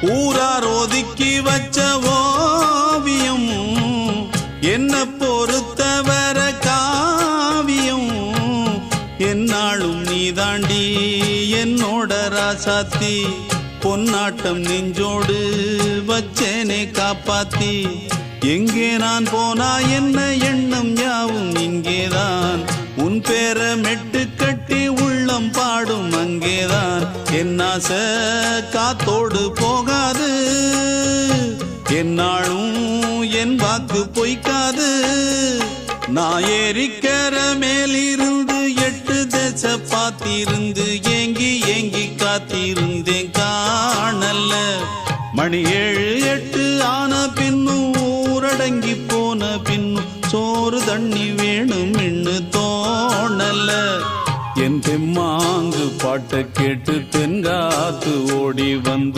ஊரார் ஒதுக்கி வச்ச ஓவியம் என்ன பொறுத்தவர காவியம் என்னாலும் நீதாண்டி என்னோட ராசாத்தி பொன்னாட்டம் நெஞ்சோடு வச்சேனே காப்பாத்தி எங்கே நான் போனா என்ன எண்ணம் யாவும் இங்கேதான் உன் பேர மெட்டு கட்டி உள்ளம் பாடும் அங்கேதான் என் ஆசை காத்தோடு போகாது என்னாலும் என் வாக்கு பொய்க்காது நான் ஏறிக்கிற மேலிருந்து 8 தேச பார்த்திருந்து ஏங்கி ஏங்கி காத்திருந்தேன் காணல மணி 7 8 ஆன பின்னும் ஊரடங்கி போன பின்னும் சோறு தண்ணி வேணும் என்று தோணல என் தெம்மாங்கு பாட்டை கேட்டு தென்காத்து ஓடி வந்து